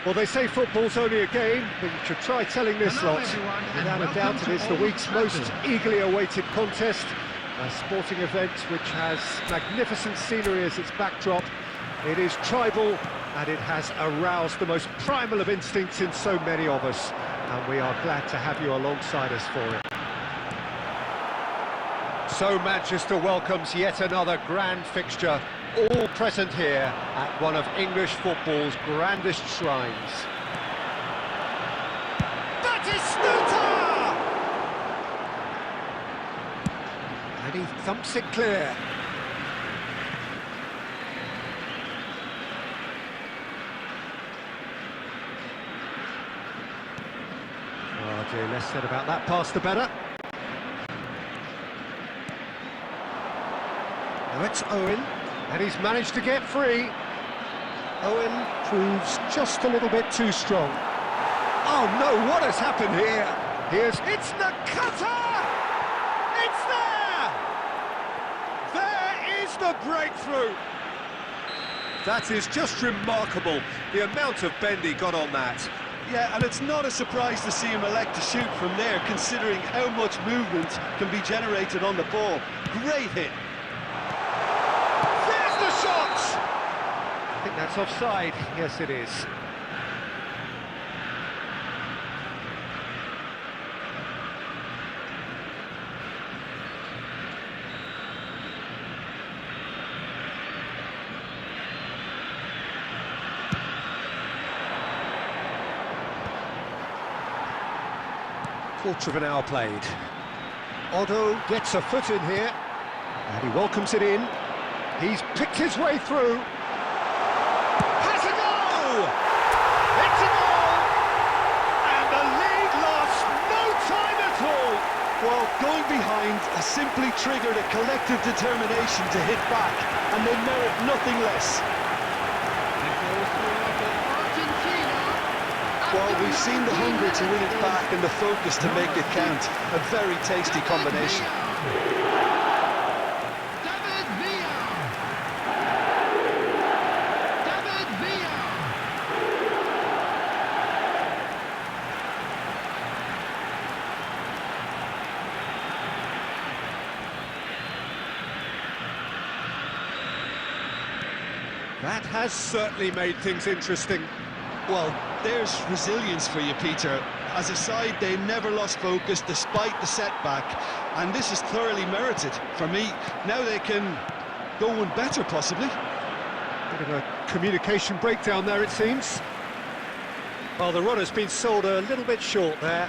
Well, they say football's only a game, but you should try telling this lot. Without a doubt, it is the week's most eagerly awaited contest. A sporting event which has magnificent scenery as its backdrop. It is tribal, and it has aroused the most primal of instincts in so many of us. And we are glad to have you alongside us for it. So Manchester welcomes yet another grand fixture, all present here at one of English football's grandest shrines. Batistuta! And he thumps it clear. Oh dear, less said about that pass the better. Now it's Owen. And he's managed to get free. Owen proves just a little bit too strong. Oh no, what has happened here? It's Nakata! It's there! There is the breakthrough! That is just remarkable, the amount of bend he got on that. Yeah, and it's not a surprise to see him elect to shoot from there, considering how much movement can be generated on the ball. Great hit. I think that's offside. Yes, it is. Quarter of an hour played. Otto gets a foot in here, and he welcomes it in. He's picked his way through. It's a goal! And the lead lost no time at all! Well, going behind has simply triggered a collective determination to hit back, and they merit nothing less. Well, we've seen the hunger to win it back and the focus to make it count. A very tasty combination. That has certainly made things interesting. Well, there's resilience for you, Peter. As a side, they never lost focus despite the setback, and this is thoroughly merited for me. Now they can go one better, possibly. Bit of a communication breakdown there, it seems. Well, the run has been sold a little bit short there.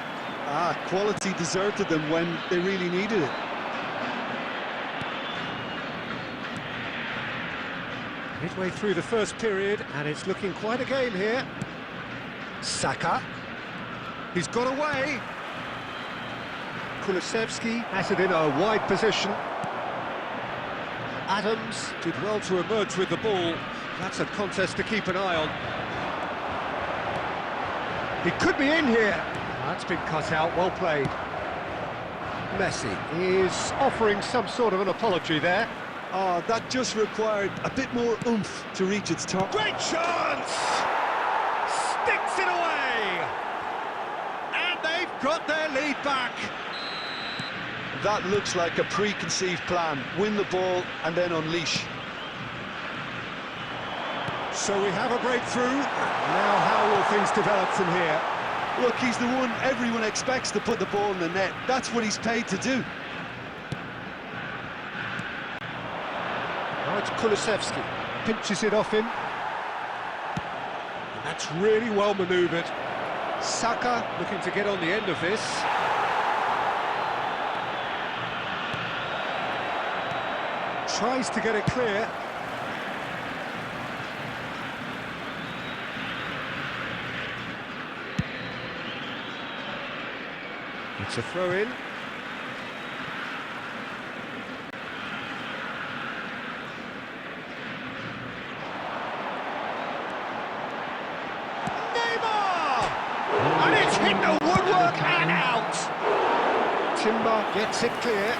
Quality deserted them when they really needed it. Midway through the first period, and it's looking quite a game here. Saka. He's got away. Kulusevski has it in a wide position. Adams did well to emerge with the ball. That's a contest to keep an eye on. He could be in here. That's been cut out, well played. Messi is offering some sort of an apology there. That just required a bit more oomph to reach its top. Great chance! Sticks it away! And they've got their lead back. That looks like a preconceived plan. Win the ball and then unleash. So we have a breakthrough. Now how will things develop from here? Look, he's the one everyone expects to put the ball in the net. That's what he's paid to do. Now it's Kulusevski. Pinches it off him. That's really well manoeuvred. Saka looking to get on the end of this. Tries to get it clear. It's a throw-in. And it's hit the woodwork and out. Timber gets it clear.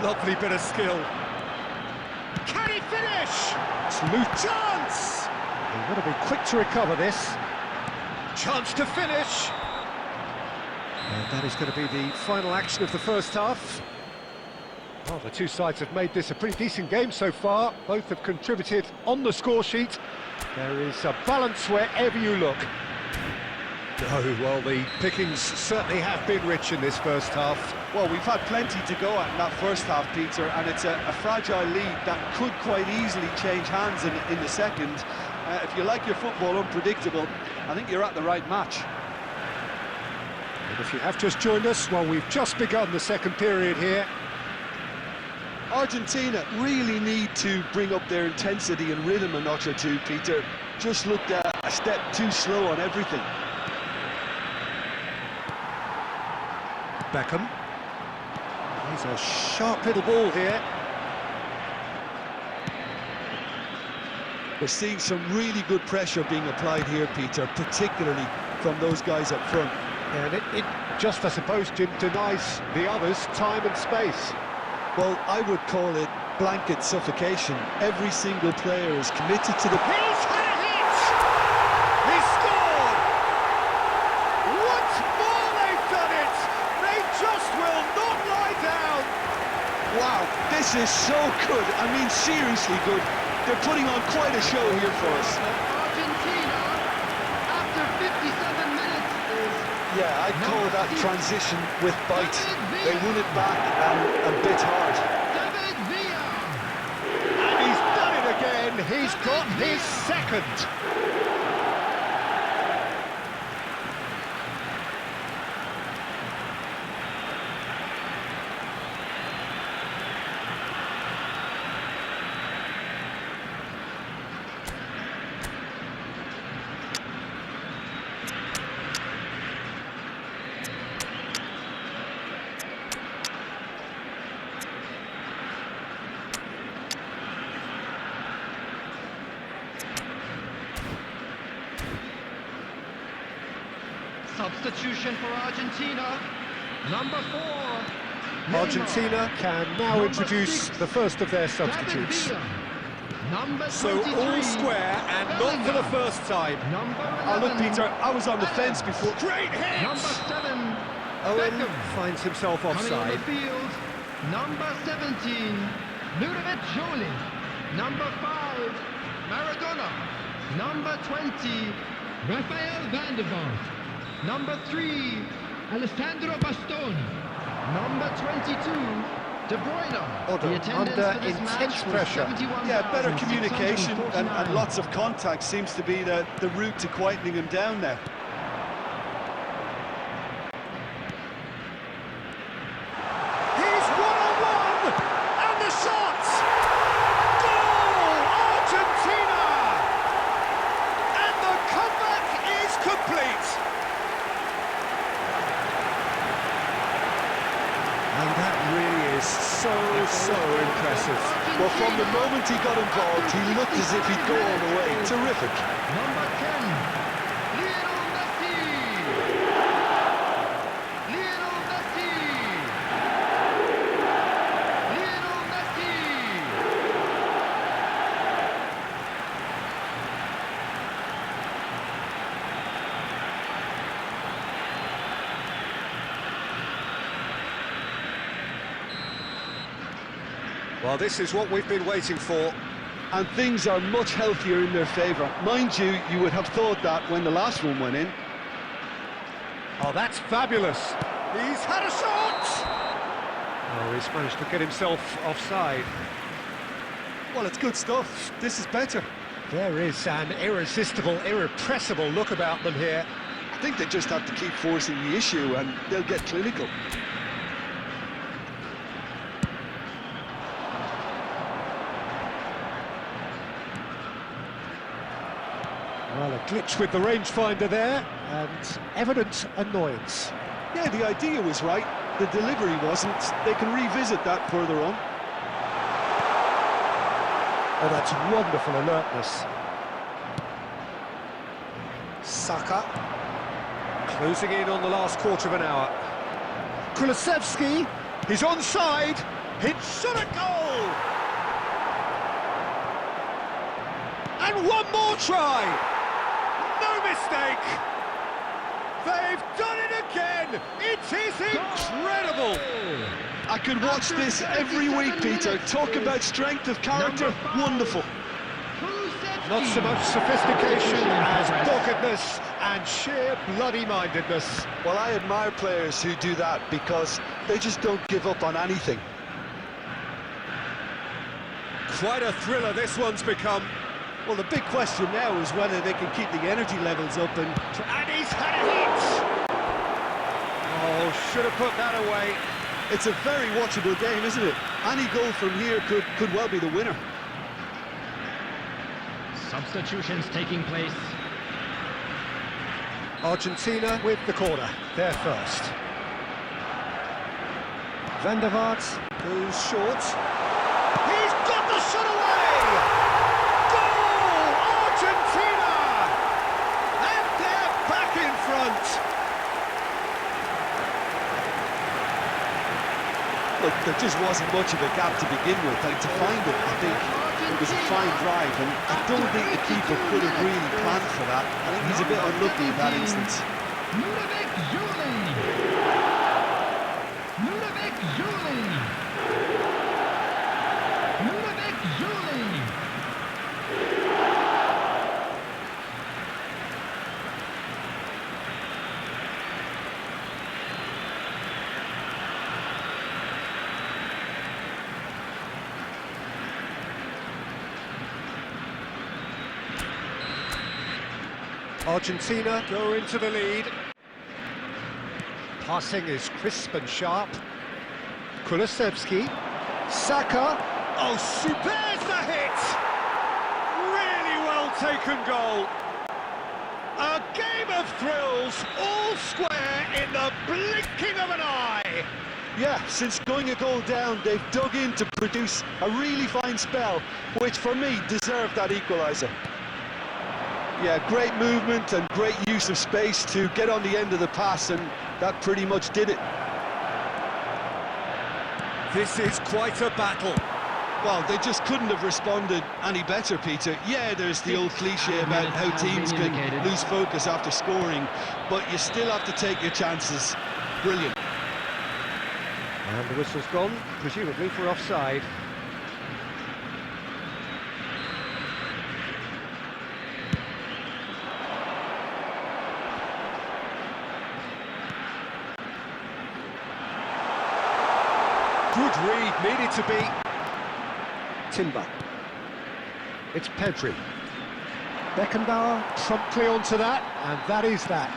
Lovely bit of skill. Can he finish? Smooth chance! They've got to be quick to recover this. Chance to finish. And that is going to be the final action of the first half. Well, the two sides have made this a pretty decent game so far. Both have contributed on the score sheet. There is a balance wherever you look. Oh, well, the pickings certainly have been rich in this first half. Well, we've had plenty to go at in that first half, Peter, and it's a fragile lead that could quite easily change hands in the second. If you like your football unpredictable, I think you're at the right match. And if you have just joined us, well, we've just begun the second period here. Argentina really need to bring up their intensity and rhythm a notch or two, Peter. Just looked a step too slow on everything. Beckham. He's a sharp little ball here. We're seeing some really good pressure being applied here, Peter, particularly from those guys up front. And it just, I suppose, denies the others time and space. Well, I would call it blanket suffocation. Every single player is committed to the... He's had a hit! He's scored! Once more they've done it! They just will not lie down! Wow, this is so good. I mean, seriously good. They're putting on quite a show here for us. Argentina, after 57 minutes, is... Yeah, I'd call that transition with bite. They won it back and bit hard. David Villa. And he's done it again! He's got his second! Substitution for Argentina. Number 4. Argentina can now introduce the first of their substitutes. So all square and not for the first time. Oh, look, Peter, I was on the fence before. Great hit! Number 7. Owen Beckham. finds himself Coming on offside. the field. Number 17. Ludovic Jolie. Number 5. Maradona. Number 20. Rafael van der Vaart. Number 3, Alessandro Bastoni. Number 22, De Bruyne. Odo, The attendance under for this intense match was pressure. 71,649. Yeah, better communication and lots of contact seems to be the route to quietening him down now. He's one-on-one! And the shot! Goal! Argentina! And the comeback is complete! And that really is so impressive. Well, from the moment he got involved, he looked as if he'd go all the way. Terrific. Number 10, Lionel Messi. Lionel Messi. Lionel Messi. Well, this is what we've been waiting for. And things are much healthier in their favour. Mind you, you would have thought that when the last one went in. Oh, that's fabulous. He's had a shot! Oh, he's managed to get himself offside. Well, it's good stuff. This is better. There is an irresistible, irrepressible look about them here. I think they just have to keep forcing the issue and they'll get clinical. Well, a glitch with the rangefinder there, and evident annoyance. Yeah, the idea was right. The delivery wasn't. They can revisit that further on. Oh, that's wonderful alertness. Saka, closing in on the last quarter of an hour. Kulusevski, he's onside. It's shot a goal! And one more try! No mistake! They've done it again! It is incredible! I could watch this every week, Peter. Talk about strength of character, wonderful. Not so much sophistication as doggedness and sheer bloody-mindedness. Well, I admire players who do that because they just don't give up on anything. Quite a thriller this one's become. Well, the big question now is whether they can keep the energy levels up and He's had a hit! Oh, should have put that away. It's a very watchable game, isn't it? Any goal from here could well be the winner. Substitutions taking place. Argentina with the corner, they're first. Van der Vaart goes short. He's got the shot away! Goal! Argentina! And they're back in front! Look, there just wasn't much of a gap to begin with, and to find it, I think it was a fine drive, and I don't think the keeper could have really planned for that. I think he's a bit unlucky in that instance. Ludovic Juli. Ludovic Juli. Ludovic Juli. Argentina go into the lead. Passing is crisp and sharp. Kulusevski. Saka. Oh, there's the hit! Really well taken goal. A game of thrills, all square in the blinking of an eye. Yeah, since going a goal down, they've dug in to produce a really fine spell, which for me deserved that equaliser. Yeah, great movement and great use of space to get on the end of the pass, and that pretty much did it. This is quite a battle. Well, they just couldn't have responded any better, Peter. Yeah, there's the old cliche about how teams can lose focus after scoring, but you still have to take your chances. Brilliant. And the whistle's gone, presumably for offside. Good read, needed to be. Timber. It's Pedri. Beckenbauer promptly onto that, and that is that.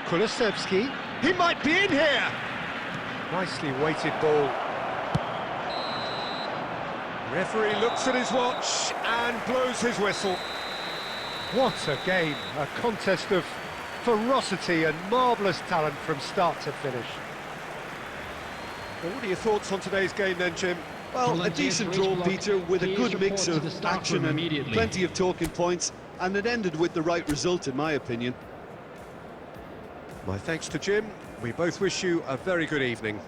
Kulusevski. He might be in here! Nicely weighted ball. Referee looks at his watch and blows his whistle. What a game, a contest of ferocity and marvellous talent from start to finish. Well, what are your thoughts on today's game then, Jim? Well, a decent draw, Peter, with a good mix of action and plenty of talking points, and it ended with the right result, in my opinion. My thanks to Jim. We both wish you a very good evening.